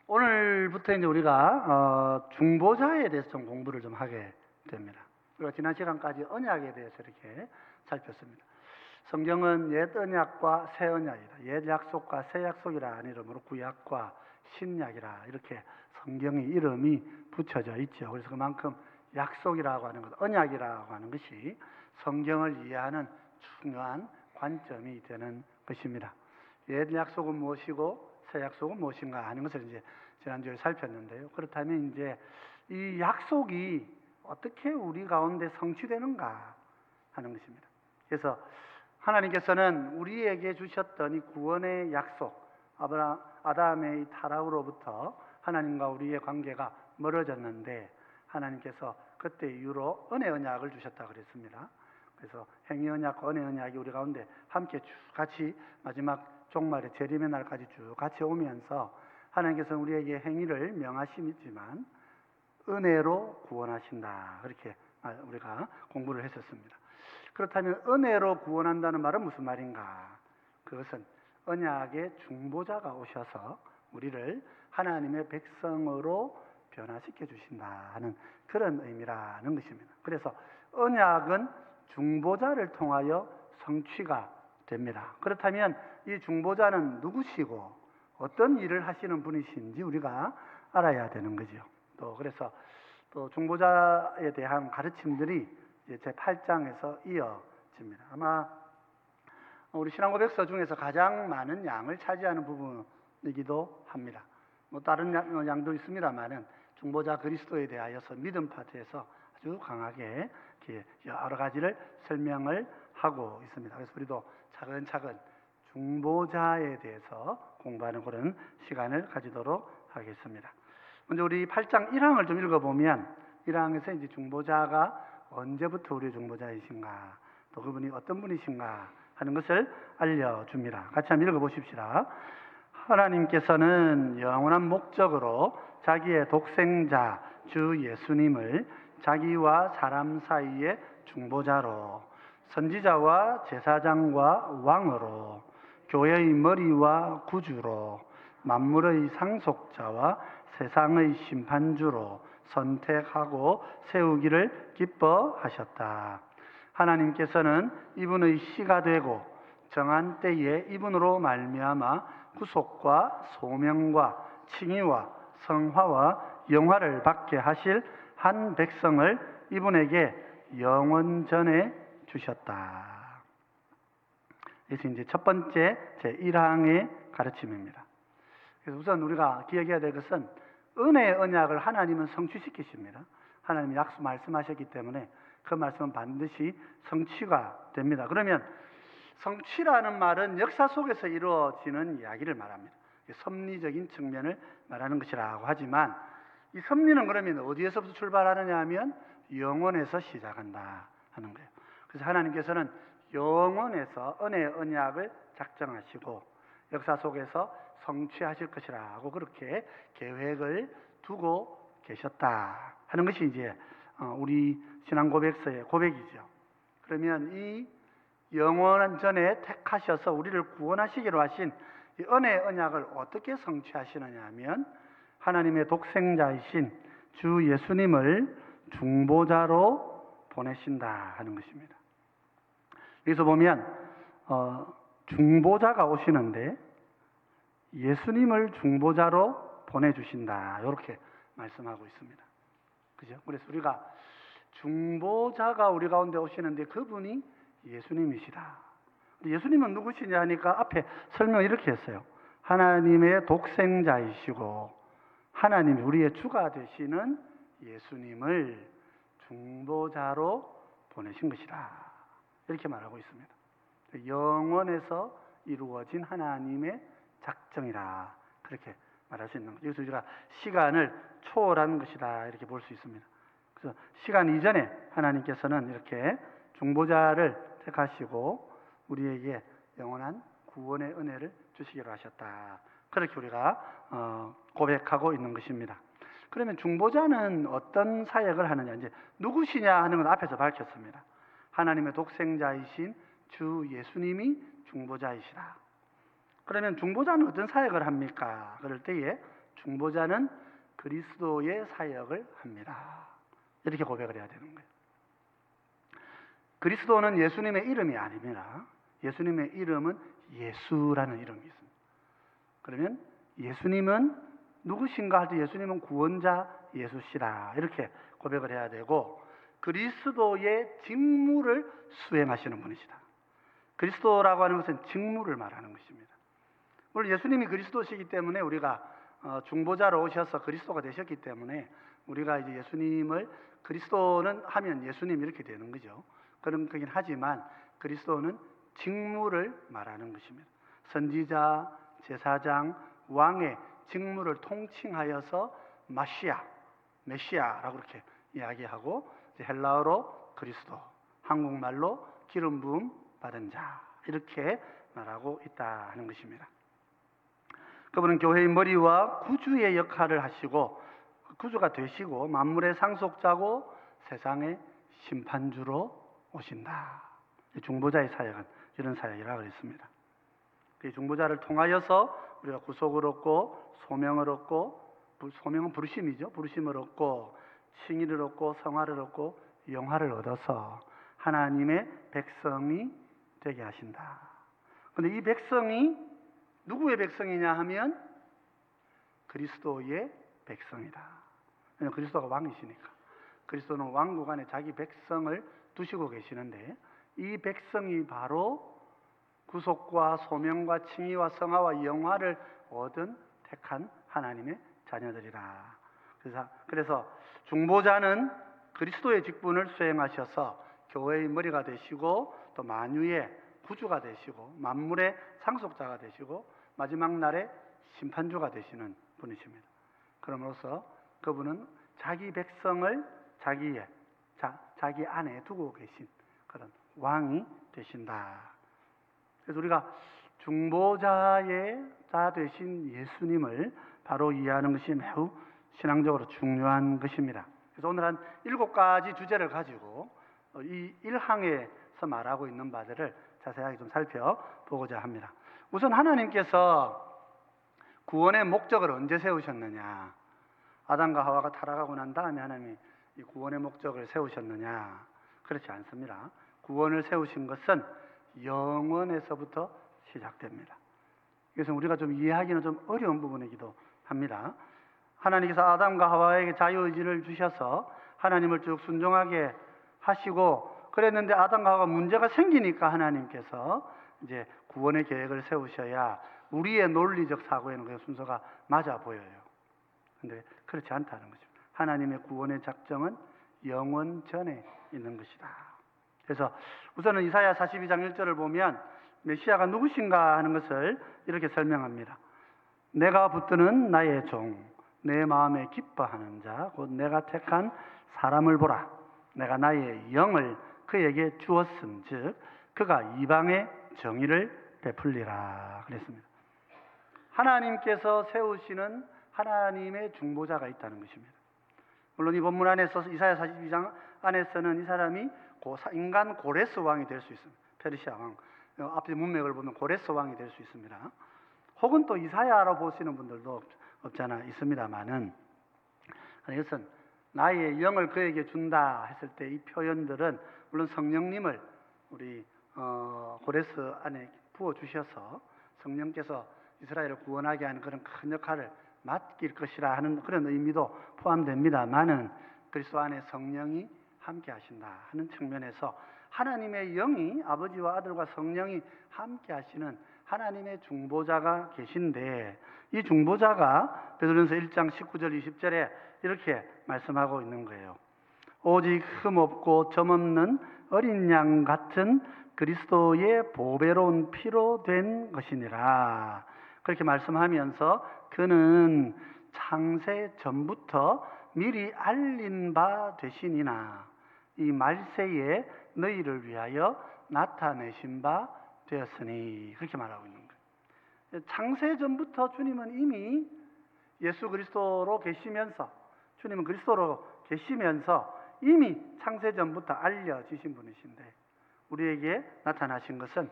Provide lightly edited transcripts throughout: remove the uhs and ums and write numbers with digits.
오늘부터 이제 우리가 중보자에 대해서 좀 공부를 좀 하게 됩니다. 우리가 지난 시간까지 언약에 대해서 이렇게 살폈습니다. 성경은 옛 언약과 새 언약이라, 옛 약속과 새 약속이라는 이름으로 구약과 신약이라 이렇게 성경의 이름이 붙여져 있죠. 그래서 그만큼 약속이라고 하는 것, 언약이라고 하는 것이 성경을 이해하는 중요한 관점이 되는 것입니다. 옛 약속은 무엇이고 새 약속은 무엇인가 하는 것을 이제 지난주에 살폈는데요. 그렇다면 이제 이 약속이 어떻게 우리 가운데 성취되는가 하는 것입니다. 그래서 하나님께서는 우리에게 주셨던 이 구원의 약속, 아담의 타락으로부터 하나님과 우리의 관계가 멀어졌는데 하나님께서 그때 이후로 은혜 언약을 주셨다 그랬습니다. 그래서 행위 언약과 은혜 언약이 우리 가운데 함께 쭉 같이 마지막 종말의 재림의 날까지 쭉 같이 오면서 하나님께서는 우리에게 행위를 명하시지만 은혜로 구원하신다. 그렇게 우리가 공부를 했었습니다. 그렇다면 은혜로 구원한다는 말은 무슨 말인가? 그것은 언약의 중보자가 오셔서 우리를 하나님의 백성으로 변화시켜 주신다 하는 그런 의미라는 것입니다. 그래서 언약은 중보자를 통하여 성취가 됩니다. 그렇다면 이 중보자는 누구시고 어떤 일을 하시는 분이신지 우리가 알아야 되는 거죠. 또 그래서 또 중보자에 대한 가르침들이 제 8장에서 이어집니다. 아마 우리 신앙고백서 중에서 가장 많은 양을 차지하는 부분이기도 합니다. 뭐 다른 양도 있습니다만은 중보자 그리스도에 대하여서 믿음 파트에서 아주 강하게 여러 가지를 설명을 하고 있습니다. 그래서 우리도 차근차근 중보자에 대해서 공부하는 그런 시간을 가지도록 하겠습니다. 먼저 우리 8장 1항을 좀 읽어보면 1항에서 이제 중보자가 언제부터 우리의 중보자이신가, 또 그분이 어떤 분이신가 하는 것을 알려줍니다. 같이 한번 읽어보십시다. 하나님께서는 영원한 목적으로 자기의 독생자 주 예수님을 자기와 사람 사이의 중보자로, 선지자와 제사장과 왕으로, 교회의 머리와 구주로, 만물의 상속자와 세상의 심판주로 선택하고 세우기를 기뻐하셨다. 하나님께서는 이분의 씨가 되고 정한 때에 이분으로 말미암아 구속과 소명과 칭의와 성화와 영화를 받게 하실 한 백성을 이분에게 영원전에 주셨다. 이것이 이제 첫 번째 제1항의 가르침입니다. 그래서 우선 우리가 기억해야 될 것은 은혜의 언약을 하나님은 성취시키십니다. 하나님이 약속 말씀하셨기 때문에 그 말씀은 반드시 성취가 됩니다. 그러면 성취라는 말은 역사 속에서 이루어지는 이야기를 말합니다. 섭리적인 측면을 말하는 것이라고 하지만 이 섭리는 그러면 어디에서부터 출발하느냐 하면 영원에서 시작한다 하는 거예요. 그래서 하나님께서는 영원에서 은혜의 언약을 작정하시고 역사 속에서 성취하실 것이라고 그렇게 계획을 두고 계셨다 하는 것이 이제 우리 신앙 고백서의 고백이죠. 그러면 이 영원한 전에 택하셔서 우리를 구원하시기로 하신 이 은혜의 언약을 어떻게 성취하시느냐 하면 하나님의 독생자이신 주 예수님을 중보자로 보내신다 하는 것입니다. 여기서 보면 중보자가 오시는데 예수님을 중보자로 보내주신다 이렇게 말씀하고 있습니다. 그죠? 그래서 우리가 중보자가 우리 가운데 오시는데 그분이 예수님이시다. 예수님은 누구시냐 하니까 앞에 설명을 이렇게 했어요. 하나님의 독생자이시고 하나님이 우리의 주가 되시는 예수님을 중보자로 보내신 것이다. 이렇게 말하고 있습니다. 영원에서 이루어진 하나님의 작정이라 그렇게 말할 수 있는 거죠. 그래서 우리가 시간을 초월한 것이다 이렇게 볼 수 있습니다. 그래서 시간 이전에 하나님께서는 이렇게 중보자를 택하시고 우리에게 영원한 구원의 은혜를 주시기로 하셨다. 그렇게 우리가 고백하고 있는 것입니다. 그러면 중보자는 어떤 사역을 하느냐, 이제 누구시냐 하는 건 앞에서 밝혔습니다. 하나님의 독생자이신 주 예수님이 중보자이시라. 그러면 중보자는 어떤 사역을 합니까? 그럴 때에 중보자는 그리스도의 사역을 합니다. 이렇게 고백을 해야 되는 거예요. 그리스도는 예수님의 이름이 아닙니다. 예수님의 이름은 예수라는 이름이 있습니다. 그러면 예수님은 누구신가 할 때 예수님은 구원자 예수시라 이렇게 고백을 해야 되고, 그리스도의 직무를 수행하시는 분이시다. 그리스도라고 하는 것은 직무를 말하는 것입니다. 물론 예수님이 그리스도시기 때문에 우리가 중보자로 오셔서 그리스도가 되셨기 때문에 우리가 이제 예수님을, 그리스도는 하면 예수님 이렇게 되는 거죠. 그런 거긴 하지만 그리스도는 직무를 말하는 것입니다. 선지자, 제사장, 왕의 직무를 통칭하여서 메시아라고 그렇게 이야기하고, 헬라어로 그리스도, 한국말로 기름 부음 받은 자 이렇게 말하고 있다 하는 것입니다. 그분은 교회의 머리와 구주의 역할을 하시고, 구주가 되시고 만물의 상속자고 세상의 심판주로 오신다. 중보자의 사역은 이런 사역이라고 그랬습니다. 그 중보자를 통하여서 우리가 구속을 얻고 소명을 얻고, 소명은 부르심이죠. 부르심을 얻고 칭의를 얻고 성화를 얻고 영화를 얻어서 하나님의 백성이 되게 하신다. 그런데 이 백성이 누구의 백성이냐 하면 그리스도의 백성이다. 왜냐하면 그리스도가 왕이시니까. 그리스도는 왕국 안에 자기 백성을 두시고 계시는데, 이 백성이 바로 구속과 소명과 칭의와 성화와 영화를 얻은 택한 하나님의 자녀들이라. 그래서 중보자는 그리스도의 직분을 수행하셔서 교회의 머리가 되시고, 또 만유의 구주가 되시고, 만물의 상속자가 되시고, 마지막 날에 심판주가 되시는 분이십니다. 그러므로서 그분은 자기 백성을 자기 안에 두고 계신 그런 왕이 되신다. 그래서 우리가 중보자의 자 되신 예수님을 바로 이해하는 것이 매우 신앙적으로 중요한 것입니다. 그래서 오늘 한 7가지 주제를 가지고 이 1항에서 말하고 있는 바들을 자세하게 좀 살펴보고자 합니다. 우선 하나님께서 구원의 목적을 언제 세우셨느냐? 아담과 하와가 타락하고 난 다음에 하나님이 이 구원의 목적을 세우셨느냐? 그렇지 않습니다. 구원을 세우신 것은 영원에서부터 시작됩니다. 그래서 우리가 좀 이해하기는 좀 어려운 부분이기도 합니다. 하나님께서 아담과 하와에게 자유의지를 주셔서 하나님을 쭉 순종하게 하시고, 그랬는데 아담과 하와가 문제가 생기니까 하나님께서 이제 구원의 계획을 세우셔야 우리의 논리적 사고에는 그 순서가 맞아 보여요. 근데 그렇지 않다는 거죠. 하나님의 구원의 작정은 영원 전에 있는 것이다. 그래서 우선은 이사야 42장 1절을 보면 메시아가 누구신가 하는 것을 이렇게 설명합니다. 내가 붙드는 나의 종, 내 마음에 기뻐하는 자, 곧 내가 택한 사람을 보라. 내가 나의 영을 그에게 주었음, 즉 그가 이방의 정의를 베풀리라 그랬습니다. 하나님께서 세우시는 하나님의 중보자가 있다는 것입니다. 물론 이 본문 안에서 이사야 42장 안에서는 이 사람이 인간 고레스 왕이 될 수 있습니다. 페르시아 왕. 앞에 문맥을 보면 고레스 왕이 될 수 있습니다. 혹은 또 이사야로 보시는 분들도 없잖아 있습니다만은, 이것은 나의 영을 그에게 준다 했을 때 이 표현들은 물론 성령님을 우리 고레스 안에 부어주셔서 성령께서 이스라엘을 구원하게 하는 그런 큰 역할을 맡길 것이라 하는 그런 의미도 포함됩니다만은, 그리스도 안에 성령이 함께 하신다 하는 측면에서 하나님의 영이, 아버지와 아들과 성령이 함께 하시는 하나님의 중보자가 계신데, 이 중보자가 베드로전서 1장 19절 20절에 이렇게 말씀하고 있는 거예요. 오직 흠없고 점없는 어린 양 같은 그리스도의 보배로운 피로 된 것이니라. 그렇게 말씀하면서 그는 창세 전부터 미리 알린 바 되시니나 이 말세에 너희를 위하여 나타내신 바 되었으니, 그렇게 말하고 있는 거예요. 창세 전부터 주님은 이미 예수 그리스도로 계시면서, 주님은 그리스도로 계시면서 이미 창세 전부터 알려지신 분이신데, 우리에게 나타나신 것은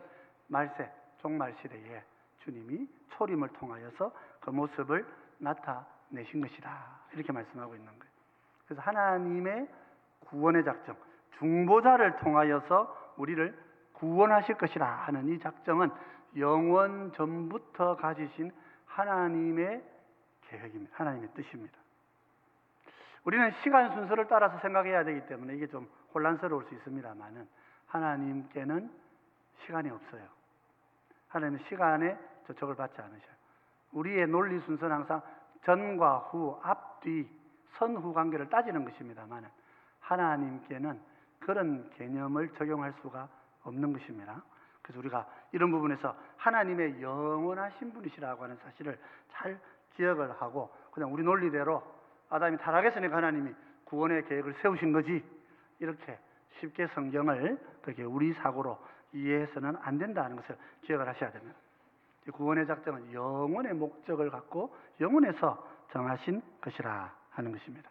종말 시대에 주님이 초림을 통하여서 그 모습을 나타내신 내신 것이다. 이렇게 말씀하고 있는 거예요. 그래서 하나님의 구원의 작정, 중보자를 통하여서 우리를 구원하실 것이라 하는 이 작정은 영원 전부터 가지신 하나님의 계획입니다. 하나님의 뜻입니다. 우리는 시간 순서를 따라서 생각해야 되기 때문에 이게 좀 혼란스러울 수 있습니다만은 하나님께는 시간이 없어요. 하나님은 시간에 저촉을 받지 않으셔요. 우리의 논리 순서는 항상 전과 후, 앞, 뒤, 선후 관계를 따지는 것입니다만 하나님께는 그런 개념을 적용할 수가 없는 것입니다. 그래서 우리가 이런 부분에서 하나님의 영원하신 분이시라고 하는 사실을 잘 기억을 하고 그냥 우리 논리대로 아담이 타락했으니까 하나님이 구원의 계획을 세우신 거지 이렇게 쉽게 성경을 그렇게 우리 사고로 이해해서는 안 된다는 것을 기억을 하셔야 됩니다. 구원의 작정은 영원의 목적을 갖고 영원에서 정하신 것이라 하는 것입니다.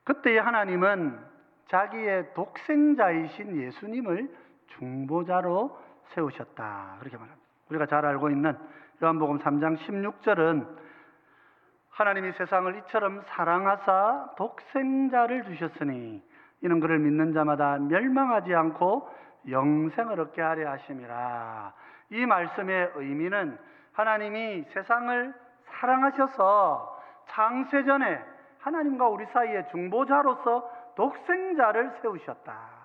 그때 하나님은 자기의 독생자이신 예수님을 중보자로 세우셨다. 그렇게 말합니다. 우리가 잘 알고 있는 요한복음 3장 16절은 하나님이 세상을 이처럼 사랑하사 독생자를 주셨으니 이는 그를 믿는 자마다 멸망하지 않고 영생을 얻게 하려 하심이라. 이 말씀의 의미는 하나님이 세상을 사랑하셔서 창세전에 하나님과 우리 사이의 중보자로서 독생자를 세우셨다.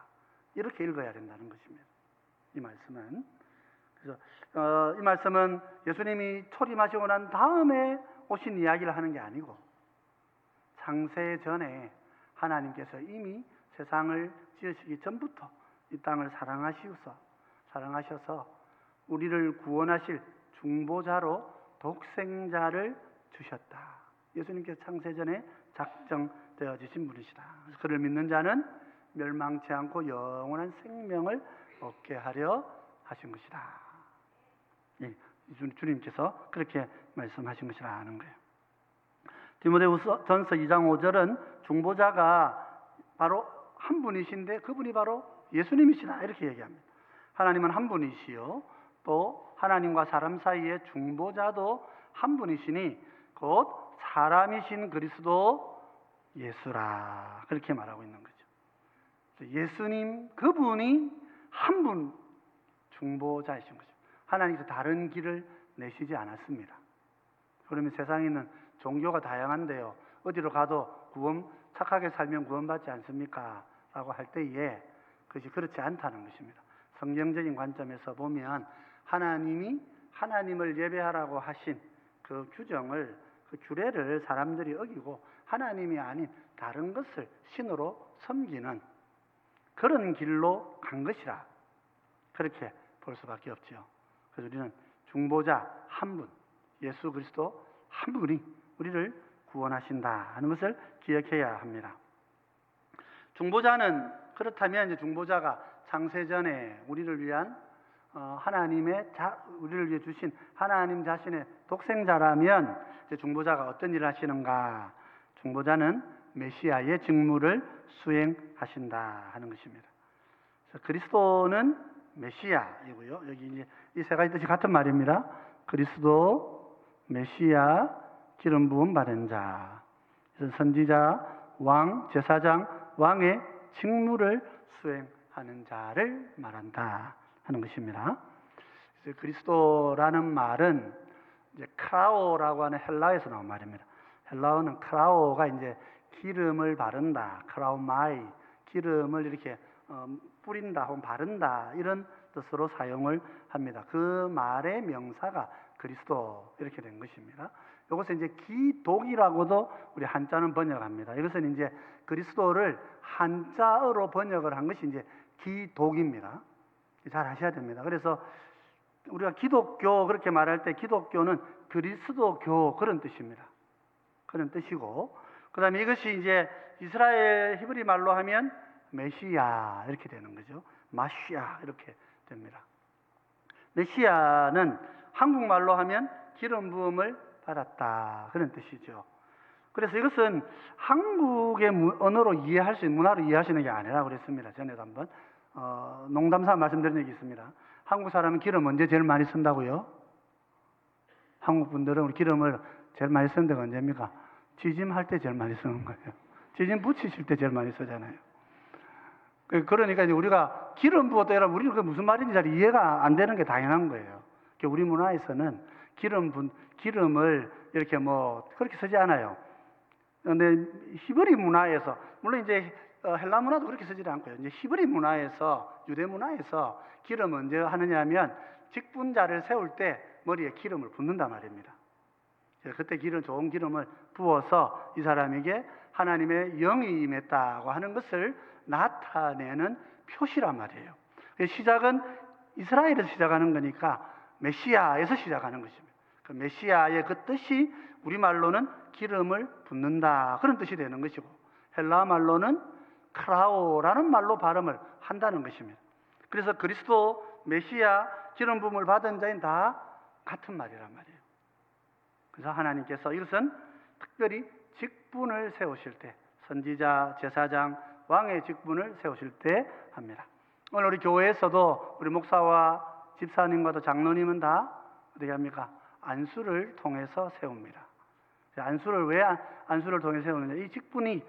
이렇게 읽어야 된다는 것입니다. 이 말씀은. 그래서 이 말씀은 예수님이 초림하시고 난 다음에 오신 이야기를 하는 게 아니고 창세전에 하나님께서 이미 세상을 지으시기 전부터 이 땅을 사랑하셔서 우리를 구원하실 중보자로 독생자를 주셨다. 예수님께서 창세전에 작정되어 주신 분이시다. 그를 믿는 자는 멸망치 않고 영원한 생명을 얻게 하려 하신 것이다. 예, 주님께서 그렇게 말씀하신 것이라 하는 거예요. 디모데후서 전서 2장 5절은 중보자가 바로 한 분이신데 그분이 바로 예수님이시다 이렇게 얘기합니다. 하나님은 한 분이시요 또 하나님과 사람 사이의 중보자도 한 분이시니 곧 사람이신 그리스도 예수라 그렇게 말하고 있는 거죠. 예수님 그분이 한 분 중보자이신 거죠. 하나님께서 다른 길을 내시지 않았습니다. 그러면 세상에 있는 종교가 다양한데요. 어디로 가도 착하게 살면 구원받지 않습니까? 라고 할 때에 그것이 그렇지 않다는 것입니다. 성경적인 관점에서 보면 하나님이 하나님을 예배하라고 하신 그 규정을, 그 규례를 사람들이 어기고 하나님이 아닌 다른 것을 신으로 섬기는 그런 길로 간 것이라 그렇게 볼 수밖에 없죠. 그래서 우리는 중보자 한 분, 예수 그리스도 한 분이 우리를 구원하신다 하는 것을 기억해야 합니다. 중보자는 그렇다면 이제 중보자가 창세전에 우리를 위한 우리를 위해 주신 하나님 자신의 독생자라면 이제 중보자가 어떤 일을 하시는가? 중보자는 메시아의 직무를 수행하신다 하는 것입니다. 그래서 그리스도는 메시아이고요. 여기 이제 이 세 가지 뜻이 같은 말입니다. 그리스도, 메시아, 기름 부음 받은 자. 그래서 선지자, 왕, 제사장, 왕의 직무를 수행하는 자를 말한다 하는 것입니다. 그래서 그리스도라는 말은 이제 크라오라고 하는 헬라어에서 나온 말입니다. 헬라어는 크라오가 이제 기름을 바른다, 크라우마이, 기름을 이렇게 뿌린다 혹은 바른다 이런 뜻으로 사용을 합니다. 그 말의 명사가 그리스도 이렇게 된 것입니다. 이것은 이제 기독이라고도 우리 한자는 번역합니다. 이것은 이제 그리스도를 한자어로 번역을 한 것이 이제 기독입니다. 잘 아셔야 됩니다. 그래서 우리가 기독교 그렇게 말할 때 기독교는 그리스도교 그런 뜻입니다. 그런 뜻이고, 그 다음에 이것이 이제 이스라엘 히브리 말로 하면 메시아 이렇게 되는 거죠. 마시아 이렇게 됩니다. 메시아는 한국말로 하면 기름 부음을 받았다 그런 뜻이죠. 그래서 이것은 한국의 언어로 이해할 수 있는, 문화로 이해하시는 게 아니라 그랬습니다. 전에도 한번 농담삼아 말씀드린 적이 있습니다. 한국 사람은 기름 언제 제일 많이 쓴다고요? 한국 분들은 우리 기름을 제일 많이 쓰는 데가 언제입니까? 지짐할 때 제일 많이 쓰는 거예요. 지짐 붙이실 때 제일 많이 쓰잖아요. 그러니까 이제 우리가 기름 부었다 이러면 우리는 그 무슨 말인지 잘 이해가 안 되는 게 당연한 거예요. 우리 문화에서는 기름을 이렇게 뭐 그렇게 쓰지 않아요. 근데 히브리 문화에서, 물론 이제 헬라 문화도 그렇게 쓰지 않고요. 이제 히브리 문화에서, 유대 문화에서 기름 언제 하느냐 하면 직분자를 세울 때 머리에 기름을 붓는단 말입니다. 그때 좋은 기름을 부어서 이 사람에게 하나님의 영이 임했다고 하는 것을 나타내는 표시란 말이에요. 시작은 이스라엘에서 시작하는 거니까 메시아에서 시작하는 것입니다. 그 메시아의 그 뜻이 우리말로는 기름을 붓는다, 그런 뜻이 되는 것이고, 헬라 말로는 크라오라는 말로 발음을 한다는 것입니다. 그래서 그리스도, 메시아, 기름 부음을 받은 자인 다 같은 말이란 말이에요. 그래서 하나님께서 이것은 특별히 직분을 세우실 때, 선지자, 제사장, 왕의 직분을 세우실 때 합니다. 오늘 우리 교회에서도 우리 목사와 집사님과도 장로님은 다 어떻게 합니까? 안수를 통해서 세웁니다. 안수를 왜 안수를 통해서 세우느냐? 이 직분이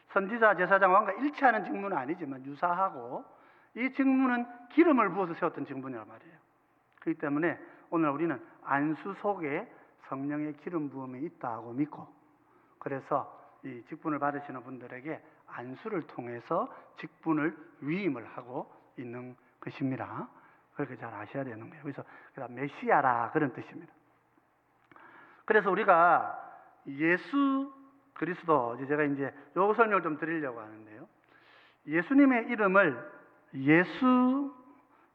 선지자, 제사장, 왕과 일치하는 직분은 아니지만 유사하고, 이 직분은 기름을 부어서 세웠던 직분이란 말이에요. 그렇기 때문에 오늘 우리는 안수 속에 성령의 기름 부음이 있다고 믿고, 그래서 이 직분을 받으시는 분들에게 안수를 통해서 직분을 위임을 하고 있는 것입니다. 그렇게 잘 아셔야 되는 거예요. 그래서 메시아라, 그런 뜻입니다. 그래서 우리가 예수 그리스도, 제가 이제 요 설명을 좀 드리려고 하는데요. 예수님의 이름을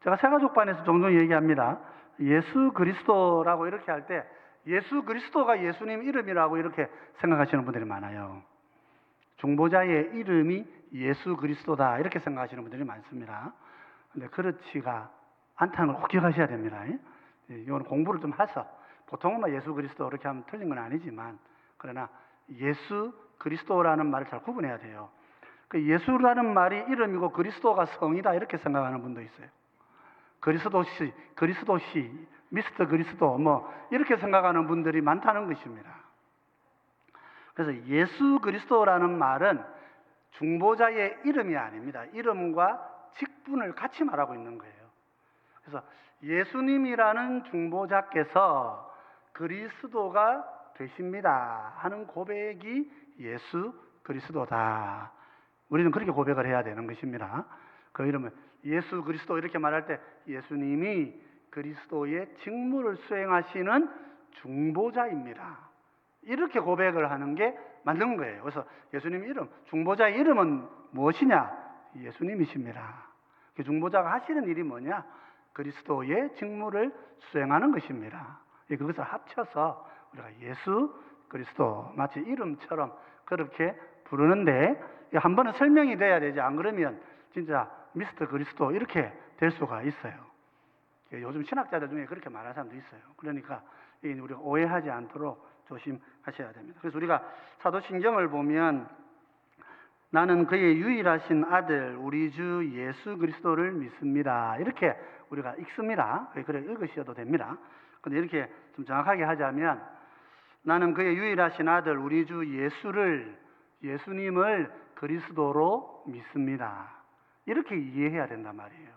제가 새가족반에서 종종 얘기합니다. 예수 그리스도라고 이렇게 할 때 예수 그리스도가 예수님 이름이라고 이렇게 생각하시는 분들이 많아요. 중보자의 이름이 예수 그리스도다, 이렇게 생각하시는 분들이 많습니다. 근데 그렇지가 않다는 걸 꼭 기억하셔야 됩니다. 이건 공부를 좀 해서, 보통은 예수 그리스도 이렇게 하면 틀린 건 아니지만, 그러나 예수 그리스도라는 말을 잘 구분해야 돼요. 그 예수라는 말이 이름이고 그리스도가 성이다, 이렇게 생각하는 분도 있어요. 그리스도시, 미스터 그리스도, 이렇게 생각하는 분들이 많다는 것입니다. 그래서 예수 그리스도라는 말은 중보자의 이름이 아닙니다. 이름과 직분을 같이 말하고 있는 거예요. 그래서 예수님이라는 중보자께서 그리스도가 되십니다 하는 고백이 예수 그리스도다. 우리는 그렇게 고백을 해야 되는 것입니다. 그 이름은 예수 그리스도 이렇게 말할 때 예수님이 그리스도의 직무를 수행하시는 중보자입니다, 이렇게 고백을 하는 게 맞는 거예요. 그래서 예수님 이름, 중보자의 이름은 무엇이냐? 예수님이십니다. 중보자가 하시는 일이 뭐냐? 그리스도의 직무를 수행하는 것입니다. 그것을 합쳐서 우리가 예수 그리스도, 마치 이름처럼 그렇게 부르는데, 한 번은 설명이 돼야 되지, 안 그러면 진짜 미스터 그리스도 이렇게 될 수가 있어요. 요즘 신학자들 중에 그렇게 말하는 사람도 있어요. 그러니까 우리가 오해하지 않도록 조심하셔야 됩니다. 그래서 우리가 사도신경을 보면 나는 그의 유일하신 아들 우리 주 예수 그리스도를 믿습니다, 이렇게 우리가 읽습니다. 그래 읽으셔도 됩니다. 근데 이렇게 좀 정확하게 하자면, 나는 그의 유일하신 아들 우리 주 예수님을 그리스도로 믿습니다, 이렇게 이해해야 된단 말이에요.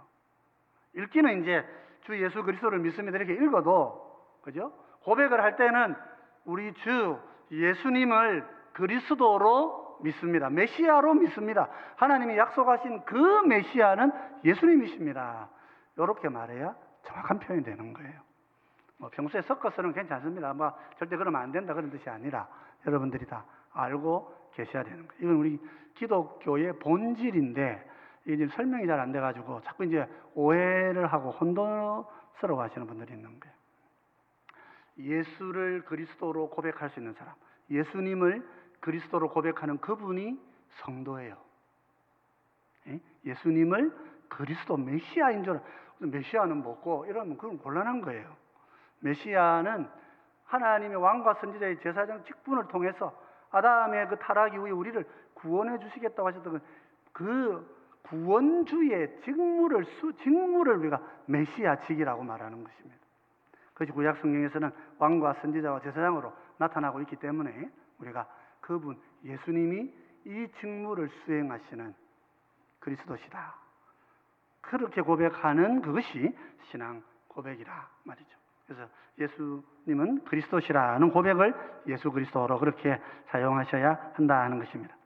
읽기는 이제 주 예수 그리스도를 믿습니다 이렇게 읽어도, 그죠? 고백을 할 때는 우리 주 예수님을 그리스도로 믿습니다, 메시아로 믿습니다, 하나님이 약속하신 그 메시아는 예수님이십니다, 이렇게 말해야 정확한 표현이 되는 거예요. 평소에 섞어서는 괜찮습니다. 절대 그러면 안 된다, 그런 뜻이 아니라 여러분들이 다 알고 계셔야 되는 거예요. 이건 우리 기독교의 본질인데, 이게 지금 설명이 잘 안 돼가지고 자꾸 이제 오해를 하고 혼돈스러워 하시는 분들이 있는 거예요. 예수를 그리스도로 고백할 수 있는 사람, 예수님을 그리스도로 고백하는 그분이 성도예요. 예수님을 그리스도, 메시아인 줄, 메시아는 뭐고 이러면 그건 곤란한 거예요. 메시아는 하나님의 왕과 선지자의 제사장 직분을 통해서 아담의 그 타락 이후에 우리를 구원해 주시겠다고 하셨던 그 구원주의 직무를 우리가 메시아직이라고 말하는 것입니다. 그것이 구약 성경에서는 왕과 선지자와 제사장으로 나타나고 있기 때문에 우리가 그분 예수님이 이 직무를 수행하시는 그리스도시다, 그렇게 고백하는 그것이 신앙 고백이라 말이죠. 그래서 예수님은 그리스도시라는 고백을 예수 그리스도로 그렇게 사용하셔야 한다는 것입니다.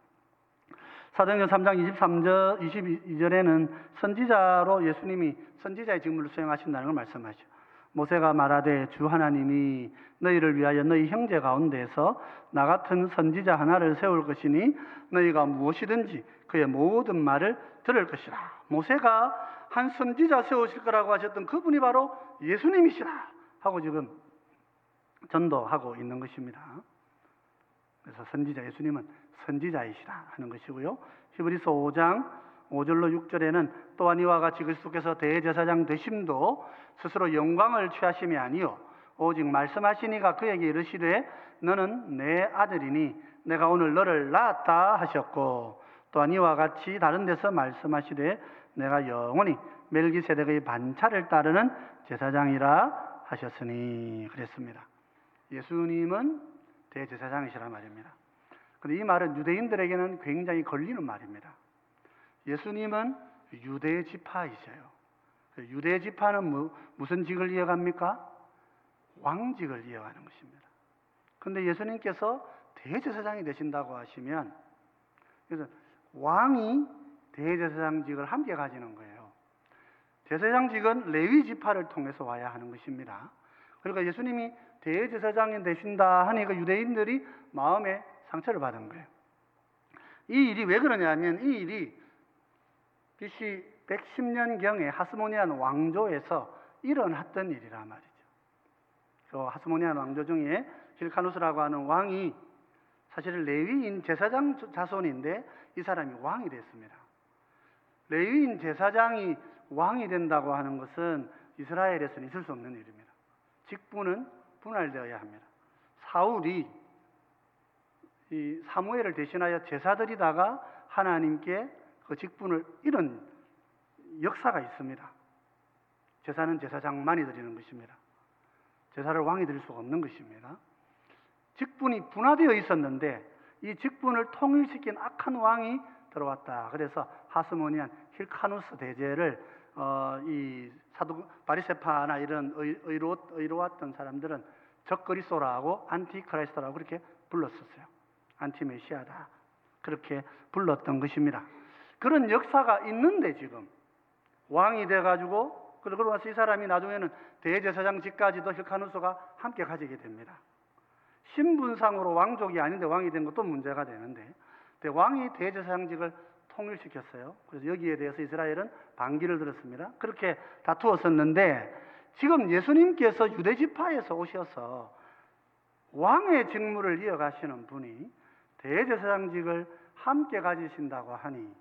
사도행전 3장 23절, 22절에는 선지자로 예수님이 선지자의 직무를 수행하신다는 걸 말씀하죠. 모세가 말하되 주 하나님이 너희를 위하여 너희 형제 가운데에서 나 같은 선지자 하나를 세울 것이니 너희가 무엇이든지 그의 모든 말을 들을 것이라. 모세가 한 선지자 세우실 거라고 하셨던 그분이 바로 예수님이시라 하고 지금 전도하고 있는 것입니다. 그래서 선지자, 예수님은 선지자이시라 하는 것이고요. 히브리서 5장 5절로 6절에는 또한 이와 같이 그리스도께서 대제사장 되심도 스스로 영광을 취하심이 아니요 오직 말씀하시니가 그에게 이르시되 너는 내 아들이니 내가 오늘 너를 낳았다 하셨고, 또한 이와 같이 다른 데서 말씀하시되 내가 영원히 멜기세덱의 반차를 따르는 제사장이라 하셨으니 그랬습니다. 예수님은 대제사장이시라 말입니다. 그런데 이 말은 유대인들에게는 굉장히 걸리는 말입니다. 예수님은 유대 지파이셔요. 유대 지파는 무슨 직을 이어갑니까? 왕직을 이어가는 것입니다. 그런데 예수님께서 대제사장이 되신다고 하시면, 그래서 왕이 대제사장직을 함께 가지는 거예요. 제사장직은 레위 지파를 통해서 와야 하는 것입니다. 그러니까 예수님이 대제사장이 되신다 하니까 유대인들이 마음에 상처를 받은 거예요. 이 일이 왜 그러냐면, 이 일이 BC 110년경에 하스모니안 왕조에서 일어났던 일이란 말이죠. 그 하스모니안 왕조 중에 힐카누스라고 하는 왕이 사실 레위인 제사장 자손인데 이 사람이 왕이 됐습니다. 레위인 제사장이 왕이 된다고 하는 것은 이스라엘에서는 있을 수 없는 일입니다. 직분은 분할되어야 합니다. 사울이 이 사무엘을 대신하여 제사드리다가 하나님께 그 직분을 잃은 역사가 있습니다. 제사는 제사장만이 드리는 것입니다. 제사를 왕이 드릴 수가 없는 것입니다. 직분이 분화되어 있었는데 이 직분을 통일시킨 악한 왕이 들어왔다. 그래서 하스모니안 힐카누스 대제를 이 사도 바리새파나 이런 의로웠던 사람들은 적그리스도라고 안티크라이스트라고 그렇게 불렀었어요. 안티메시아다 그렇게 불렀던 것입니다. 그런 역사가 있는데 지금 왕이 돼가지고, 그러고 나서 이 사람이 나중에는 대제사장직까지도 힐카누스가 함께 가지게 됩니다. 신분상으로 왕족이 아닌데 왕이 된 것도 문제가 되는데, 왕이 대제사장직을 통일시켰어요. 그래서 여기에 대해서 이스라엘은 반기를 들었습니다. 그렇게 다투었었는데 지금 예수님께서 유대지파에서 오셔서 왕의 직무를 이어가시는 분이 대제사장직을 함께 가지신다고 하니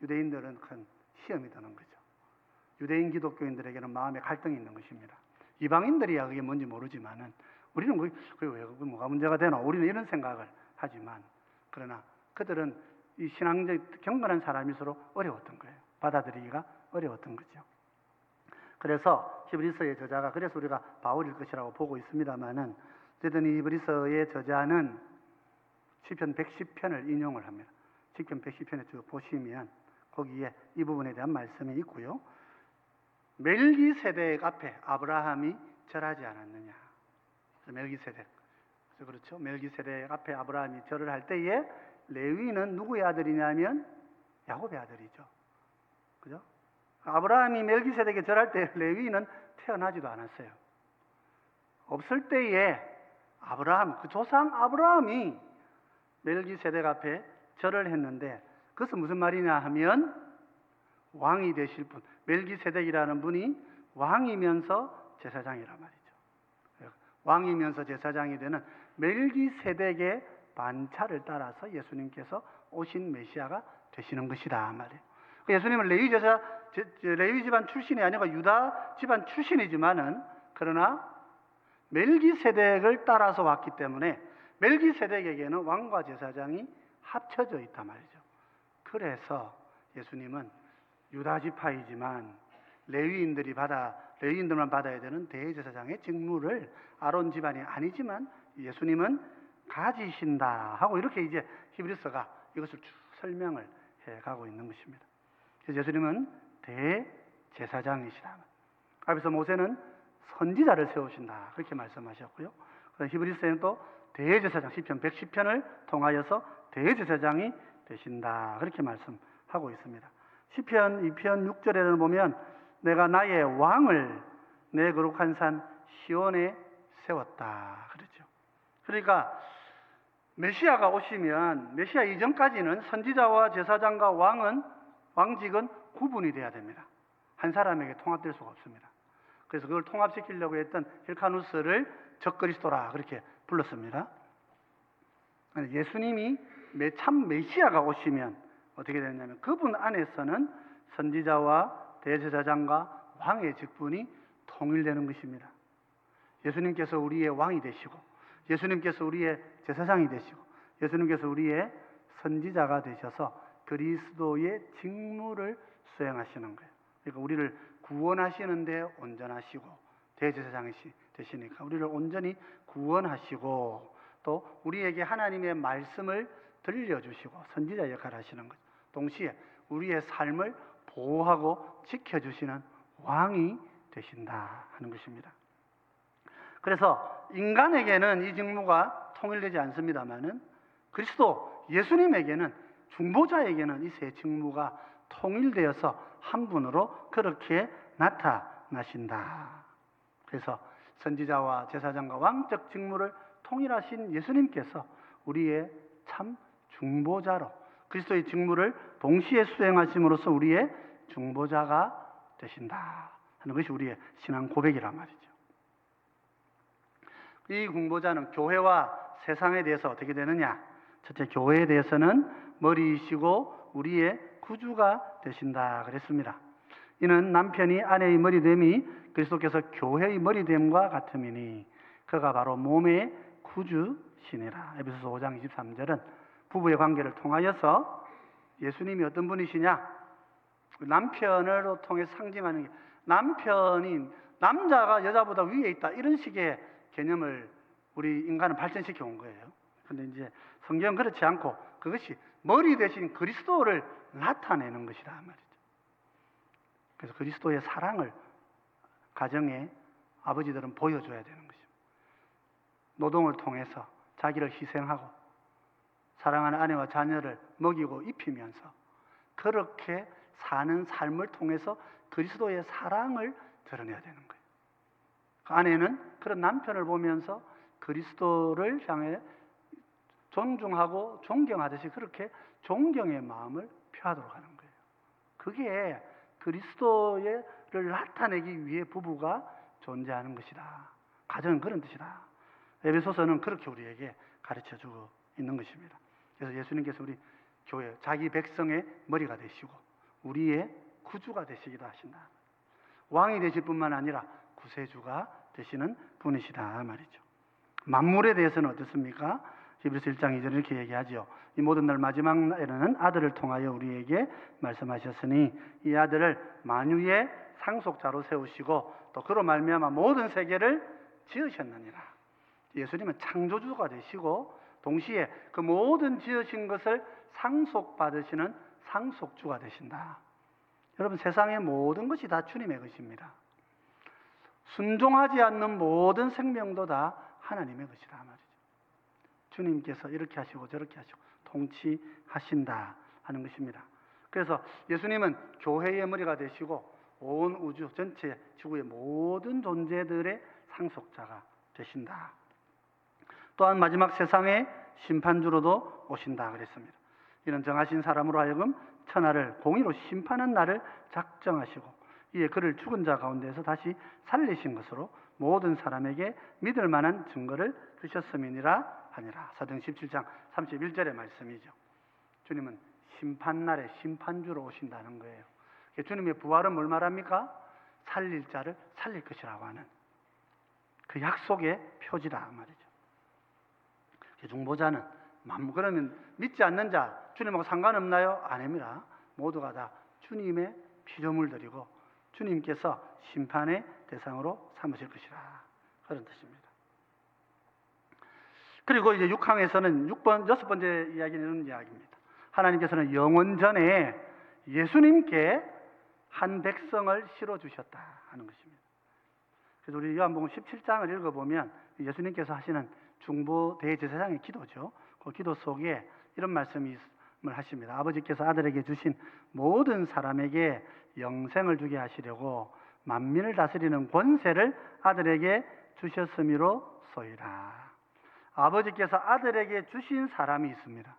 유대인들은 큰 시험이 되는 거죠. 유대인 기독교인들에게는 마음에 갈등이 있는 것입니다. 이방인들이야 그게 뭔지 모르지만은 우리는 그게 왜 뭐가 문제가 되나, 우리는 이런 생각을 하지만, 그러나 그들은 이 신앙적 경건한 사람일수록 어려웠던 거예요. 받아들이기가 어려웠던 거죠. 그래서 히브리서의 저자가, 그래서 우리가 바울일 것이라고 보고 있습니다만은, 어쨌든 이 히브리서의 저자는 시편 110편을 인용을 합니다. 시편 110편에 쭉 보시면 거기에 이 부분에 대한 말씀이 있고요. 멜기세덱 앞에 아브라함이 절하지 않았느냐. 멜기세덱. 그렇죠. 멜기세덱 앞에 아브라함이 절을 할 때에 레위는 누구의 아들이냐면 야곱의 아들이죠. 그죠? 아브라함이 멜기세덱에 절할 때 레위는 태어나지도 않았어요. 없을 때에 아브라함, 그 조상 아브라함이 멜기세덱 앞에 절을 했는데, 그것은 무슨 말이냐 하면 왕이 되실 분, 멜기세덱이라는 분이 왕이면서 제사장이란 말이죠. 왕이면서 제사장이 되는 멜기세덱의 반차를 따라서 예수님께서 오신 메시아가 되시는 것이다 말이에요. 예수님은 레위 집안 출신이 아니고 유다 집안 출신이지만은, 그러나 멜기세덱을 따라서 왔기 때문에 멜기세덱에게는 왕과 제사장이 합쳐져 있단 말이죠. 그래서 예수님은 유다 지파이지만 레위인들만 받아야 되는 대제사장의 직무를 아론 집안이 아니지만 예수님은 가지신다 하고 이렇게 이제 히브리서가 이것을 쭉 설명을 해 가고 있는 것입니다. 그래서 예수님은 대제사장이시다. 앞에서 모세는 선지자를 세우신다 그렇게 말씀하셨고요. 히브리서에는 또 대제사장 시편 110편을 통하여서 대제사장이 되신다 그렇게 말씀하고 있습니다. 시편 2편 6절에는 보면 내가 나의 왕을 내 거룩한 산 시온에 세웠다 그러죠. 그러니까 메시아가 오시면 메시아 이전까지는 선지자와 제사장과 왕직은 구분이 돼야 됩니다. 한 사람에게 통합될 수가 없습니다. 그래서 그걸 통합시키려고 했던 힐카누스를 적그리스도라 그렇게 불렀습니다. 예수님이 참 메시아가 오시면 어떻게 되냐면 그분 안에서는 선지자와 대제사장과 왕의 직분이 통일되는 것입니다. 예수님께서 우리의 왕이 되시고 예수님께서 우리의 제사장이 되시고 예수님께서 우리의 선지자가 되셔서 그리스도의 직무를 수행하시는 거예요. 그러니까 우리를 구원하시는데 온전하시고 대제사장이 되시니까 우리를 온전히 구원하시고 또 우리에게 하나님의 말씀을 들려주시고 선지자 역할을 하시는 거죠. 동시에 우리의 삶을 보호하고 지켜주시는 왕이 되신다 하는 것입니다. 그래서 인간에게는 이 직무가 통일되지 않습니다만은 그리스도 예수님에게는 중보자에게는 이 세 직무가 통일되어서 한 분으로 그렇게 나타나신다. 그래서 선지자와 제사장과 왕적 직무를 통일하신 예수님께서 우리의 참 중보자로 그리스도의 직무를 동시에 수행하심으로써 우리의 중보자가 되신다 하는 것이 우리의 신앙 고백이란 말이죠. 이 중보자는 교회와 세상에 대해서 어떻게 되느냐? 첫째, 교회에 대해서는 머리이시고 우리의 구주가 되신다 그랬습니다. 이는 남편이 아내의 머리됨이 그리스도께서 교회의 머리됨과 같음이니 그가 바로 몸의 구주시니라. 에베소서 5장 23절은 부부의 관계를 통하여서 예수님이 어떤 분이시냐? 남편을 통해 상징하는 게 남편이 남자가 여자보다 위에 있다 이런 식의 개념을 우리 인간은 발전시켜 온 거예요. 그런데 이제 성경은 그렇지 않고 그것이 머리 대신 그리스도를 나타내는 것이다 말이죠. 그래서 그리스도의 사랑을 가정에 아버지들은 보여줘야 되는 것입니다. 노동을 통해서 자기를 희생하고 사랑하는 아내와 자녀를 먹이고 입히면서 그렇게 사는 삶을 통해서 그리스도의 사랑을 드러내야 되는 거예요. 그 아내는 그런 남편을 보면서 그리스도를 향해 존중하고 존경하듯이 그렇게 존경의 마음을 표하도록 하는 거예요. 그게 그리스도를 나타내기 위해 부부가 존재하는 것이다. 가정은 그런 뜻이다. 에베소서는 그렇게 우리에게 가르쳐주고 있는 것입니다. 그래서 예수님께서 우리 교회, 자기 백성의 머리가 되시고 우리의 구주가 되시기도 하신다. 왕이 되실 뿐만 아니라 구세주가 되시는 분이시다 말이죠. 만물에 대해서는 어떻습니까? 히브리서 1장 2절 이렇게 얘기하죠. 이 모든 날 마지막 날에는 아들을 통하여 우리에게 말씀하셨으니 이 아들을 만유의 상속자로 세우시고 또 그로 말미암아 모든 세계를 지으셨느니라. 예수님은 창조주가 되시고 동시에 그 모든 지으신 것을 상속받으시는 상속주가 되신다. 여러분, 세상의 모든 것이 다 주님의 것입니다. 순종하지 않는 모든 생명도 다 하나님의 것이다 말이죠. 주님께서 이렇게 하시고 저렇게 하시고 통치하신다 하는 것입니다. 그래서 예수님은 교회의 머리가 되시고 온 우주 전체 지구의 모든 존재들의 상속자가 되신다. 또한 마지막 세상의 심판주로도 오신다 그랬습니다. 이는 정하신 사람으로 하여금 천하를 공의로 심판한 날을 작정하시고 이에 그를 죽은 자 가운데서 다시 살리신 것으로 모든 사람에게 믿을 만한 증거를 주셨음이니라 하니라. 사도행 17장 31절의 말씀이죠. 주님은 심판날에 심판주로 오신다는 거예요. 주님의 부활은 뭘 말합니까? 살릴 자를 살릴 것이라고 하는 그 약속의 표지다 말이죠. 중보자는 그러면 믿지 않는 자 주님하고 상관없나요? 아닙니다. 모두가 다 주님의 피조물 드리고 주님께서 심판의 대상으로 삼으실 것이라 그런 뜻입니다. 그리고 이제 6항에서는 6번째 이야기는 이런 이야기입니다. 하나님께서는 영원 전에 예수님께 한 백성을 실어주셨다 하는 것입니다. 그래서 우리 요한복음 17장을 읽어보면 예수님께서 하시는 중보 대제사장의 기도죠. 그 기도 속에 이런 말씀을 하십니다. 아버지께서 아들에게 주신 모든 사람에게 영생을 주게 하시려고 만민을 다스리는 권세를 아들에게 주셨음이로소이다. 아버지께서 아들에게 주신 사람이 있습니다.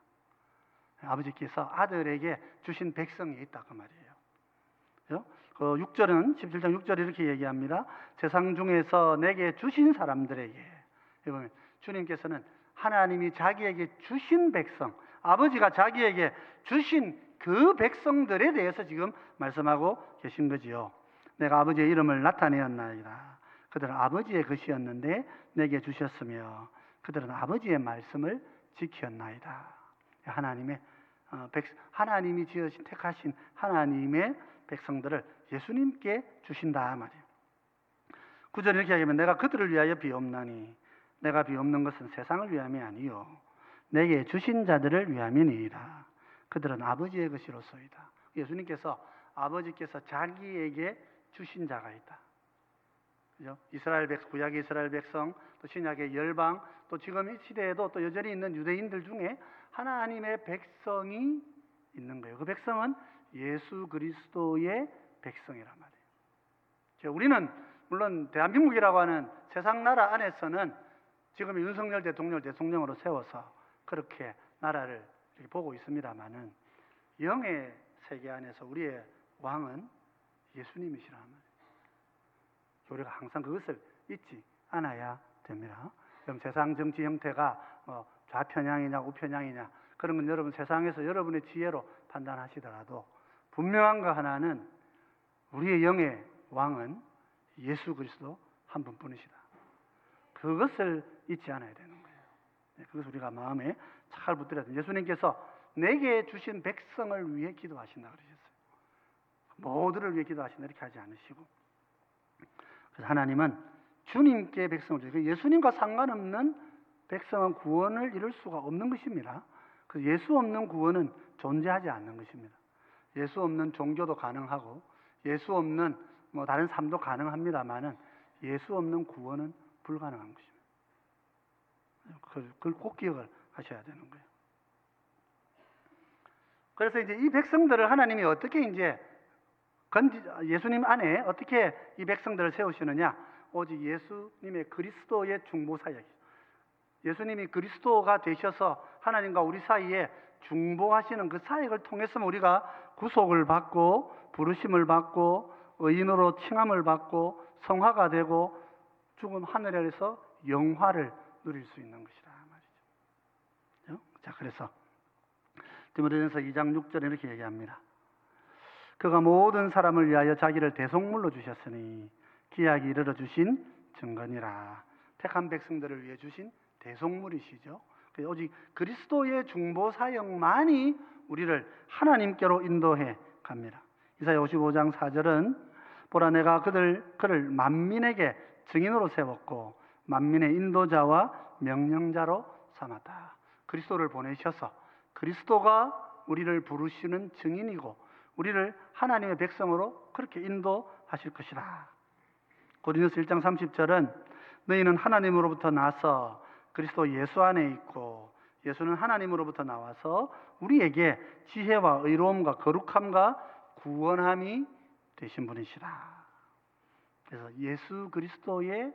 아버지께서 아들에게 주신 백성이 있다 그 말이에요. 그 6절은 17장 6절 이렇게 얘기합니다. 세상 중에서 내게 주신 사람들에게, 여러분 주님께서는 하나님이 자기에게 주신 백성, 아버지가 자기에게 주신 그 백성들에 대해서 지금 말씀하고 계신 거지요. 내가 아버지의 이름을 나타내었나이다. 그들은 아버지의 것이었는데 내게 주셨으며 그들은 아버지의 말씀을 지켰나이다. 하나님이 지으신 택하신 하나님의 백성들을 예수님께 주신다 말이에요. 9절 이렇게 하면 내가 그들을 위하여 비옵나니 내가 비옵는 것은 세상을 위함이 아니요 내게 주신 자들을 위함이니이다. 그들은 아버지의 것이로소이다. 예수님께서 아버지께서 자기에게 주신 자가 있다. 그죠? 이스라엘 백성, 구약의 이스라엘 백성, 또 신약의 열방, 또 지금 이 시대에도 또 여전히 있는 유대인들 중에 하나님의 백성이 있는 거예요. 그 백성은 예수 그리스도의 백성이란 말이에요. 우리는 물론 대한민국이라고 하는 세상 나라 안에서는 지금 윤석열 대통령으로 세워서 그렇게 나라를 이렇게 보고 있습니다만은 영의 세계 안에서 우리의 왕은 예수님이시란 말이에요. 우리가 항상 그것을 잊지 않아야 됩니다. 그럼 세상 정치 형태가 좌편향이냐 우편향이냐 그런 건 여러분 세상에서 여러분의 지혜로 판단하시더라도 분명한 거 하나는 우리의 영의 왕은 예수 그리스도 한 분뿐이시다. 그것을 잊지 않아야 되는 거예요. 그것을 우리가 마음에 잘 붙들어야 돼요. 예수님께서 내게 주신 백성을 위해 기도하신다 그러셨어요. 모두를 위해 기도하신다 이렇게 하지 않으시고, 그래서 하나님은 주님께 백성을 주시고 예수님과 상관없는 백성은 구원을 이룰 수가 없는 것입니다. 그 예수 없는 구원은 존재하지 않는 것입니다. 예수 없는 종교도 가능하고 예수 없는 다른 삶도 가능합니다만은 예수 없는 구원은 불가능한 것입니다. 그걸 꼭 기억을 하셔야 되는 거예요. 그래서 이제 이 백성들을 하나님이 어떻게 예수님 안에 어떻게 이 백성들을 세우시느냐? 오직 예수님의 그리스도의 중보사역. 예수님이 그리스도가 되셔서 하나님과 우리 사이에 중보하시는 그 사역을 통해서 우리가 구속을 받고 부르심을 받고 의인으로 칭함을 받고 성화가 되고 죽은 하늘에서 영화를 누릴 수 있는 것이다 말이죠. 자, 그래서 디모데전서 2장 6절에 이렇게 얘기합니다. 그가 모든 사람을 위하여 자기를 대속물로 주셨으니 기약이 이르러 주신 증거니라. 택한 백성들을 위해 주신 대속물이시죠. 오직 그리스도의 중보 사역만이 우리를 하나님께로 인도해 갑니다. 이사야 55장 4절은 보라 내가 그를 만민에게 증인으로 세웠고 만민의 인도자와 명령자로 삼았다. 그리스도를 보내셔서 그리스도가 우리를 부르시는 증인이고 우리를 하나님의 백성으로 그렇게 인도하실 것이다. 고린도서 1장 30절은 너희는 하나님으로부터 나서 그리스도 예수 안에 있고 예수는 하나님으로부터 나와서 우리에게 지혜와 의로움과 거룩함과 구원함이 되신 분이시다. 그래서 예수 그리스도의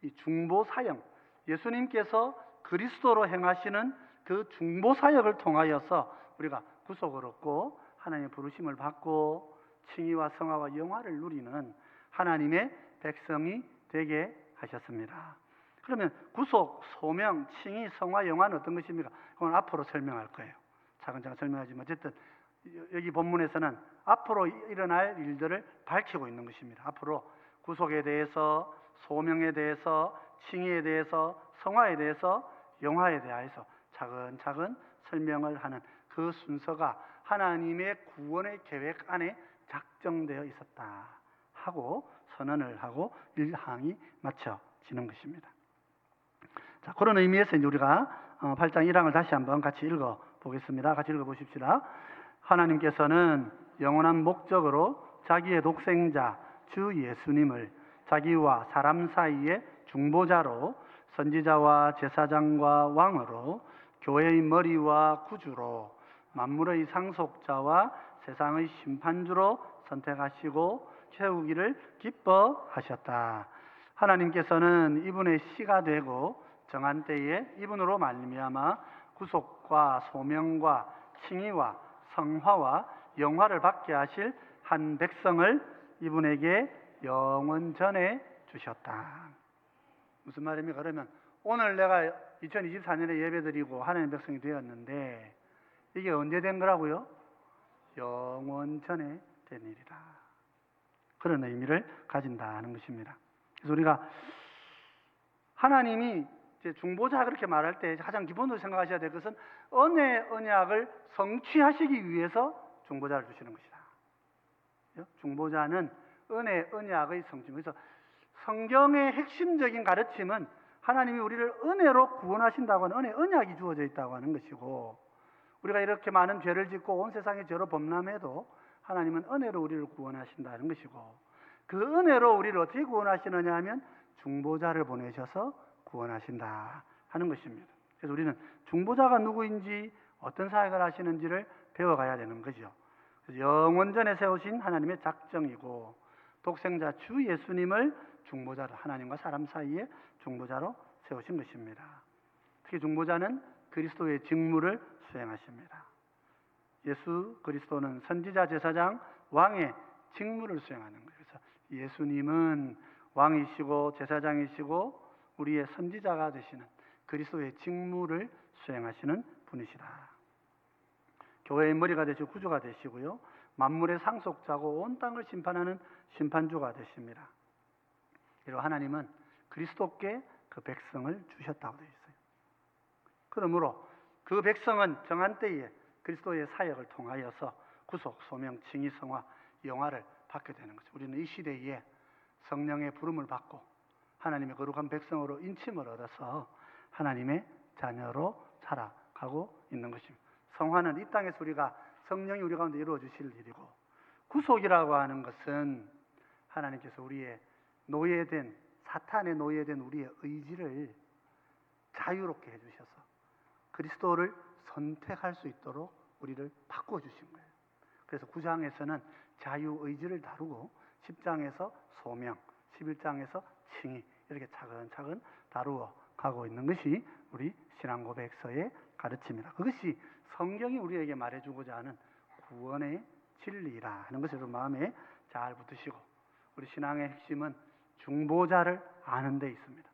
이 중보 사역, 예수님께서 그리스도로 행하시는 그 중보 사역을 통하여서 우리가 구속을 얻고 하나님의 부르심을 받고 칭의와 성화와 영화를 누리는 하나님의 백성이 되게 하셨습니다. 그러면 구속, 소명, 칭의, 성화, 영화는 어떤 것입니까? 그건 앞으로 설명할 거예요. 차근차근 설명하지만 어쨌든 여기 본문에서는 앞으로 일어날 일들을 밝히고 있는 것입니다. 앞으로 구속에 대해서, 소명에 대해서, 칭의에 대해서, 성화에 대해서, 영화에 대해서 차근차근 설명을 하는 그 순서가 하나님의 구원의 계획 안에 작정되어 있었다 하고 선언을 하고 일항이 마쳐지는 것입니다. 자, 그런 의미에서 이제 우리가 8장 1항을 다시 한번 같이 읽어 보겠습니다. 같이 읽어 보십시다. 하나님께서는 영원한 목적으로 자기의 독생자 주 예수님을 자기와 사람 사이의 중보자로 선지자와 제사장과 왕으로 교회의 머리와 구주로 만물의 상속자와 세상의 심판주로 선택하시고 세우기를 기뻐하셨다. 하나님께서는 이분의 씨가 되고 정한 때에 이분으로 말미암아 구속과 소명과 칭의와 성화와 영화를 받게 하실 한 백성을 이분에게 영원 전에 주셨다. 무슨 말입니까? 그러면 오늘 내가 2024년에 예배드리고 하나님의 백성이 되었는데 이게 언제 된 거라고요? 영원 전에 된 일이다. 그런 의미를 가진다는 것입니다. 그래서 우리가 하나님이 이제 중보자 그렇게 말할 때 가장 기본으로 생각하셔야 될 것은 은혜 언약을 성취하시기 위해서 중보자를 주시는 것이다. 중보자는 은혜 언약의 성취. 그래서 성경의 핵심적인 가르침은 하나님이 우리를 은혜로 구원하신다고 하는 은혜 언약이 주어져 있다고 하는 것이고, 우리가 이렇게 많은 죄를 짓고 온 세상의 죄로 범람해도 하나님은 은혜로 우리를 구원하신다는 것이고, 그 은혜로 우리를 어떻게 구원하시느냐 하면 중보자를 보내셔서 구원하신다 하는 것입니다. 그래서 우리는 중보자가 누구인지 어떤 사역을 하시는지를 배워가야 되는 거죠. 그래서 영원전에 세우신 하나님의 작정이고, 독생자 주 예수님을 중보자로, 하나님과 사람 사이에 중보자로 세우신 것입니다. 특히 중보자는 그리스도의 직무를 수행하십니다. 예수 그리스도는 선지자, 제사장, 왕의 직무를 수행하는 거예요. 그래서 예수님은 왕이시고 제사장이시고 우리의 선지자가 되시는 그리스도의 직무를 수행하시는 분이시다. 교회의 머리가 되시고 구주가 되시고요, 만물의 상속자고 온 땅을 심판하는 심판주가 되십니다. 그리고 하나님은 그리스도께 그 백성을 주셨다고 되어 있어요. 그러므로 그 백성은 정한 때에 그리스도의 사역을 통하여서 구속, 소명, 칭의, 성화, 영화를 받게 되는 거죠. 우리는 이 시대에 성령의 부름을 받고 하나님의 거룩한 백성으로 인침을 얻어서 하나님의 자녀로 살아가고 있는 것입니다. 성화는 이 땅에서 우리가 성령이 우리 가운데 이루어 주실 일이고, 구속이라고 하는 것은 하나님께서 우리의 노예된, 사탄의 노예된 우리의 의지를 자유롭게 해주셔서 그리스도를 선택할 수 있도록 우리를 바꾸어 주신 거예요. 그래서 9장에서는 자유의지를 다루고 10장에서 소명, 11장에서 칭의, 이렇게 차근차근 다루어 가고 있는 것이 우리 신앙고백서의 가르침이다. 그것이 성경이 우리에게 말해주고자 하는 구원의 진리라는 것을 마음에 잘 붙드시고, 우리 신앙의 핵심은 중보자를 아는 데 있습니다.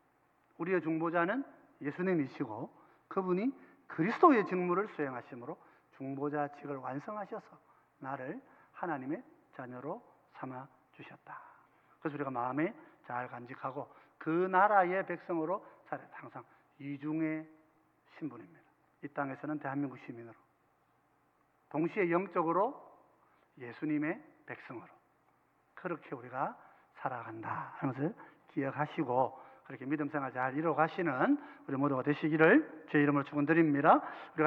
우리의 중보자는 예수님이시고 그분이 그리스도의 직무를 수행하심으로 중보자직을 완성하셔서 나를 하나님의 자녀로 삼아 주셨다. 그래서 우리가 마음에 잘 간직하고 그 나라의 백성으로 살아야 돼. 항상 이중의 신분입니다. 이 땅에서는 대한민국 시민으로, 동시에 영적으로 예수님의 백성으로, 그렇게 우리가 살아간다 하는 것을 기억하시고 그렇게 믿음 생활 잘 이루어가시는 우리 모두가 되시기를 주의 이름으로 축원드립니다. 우리가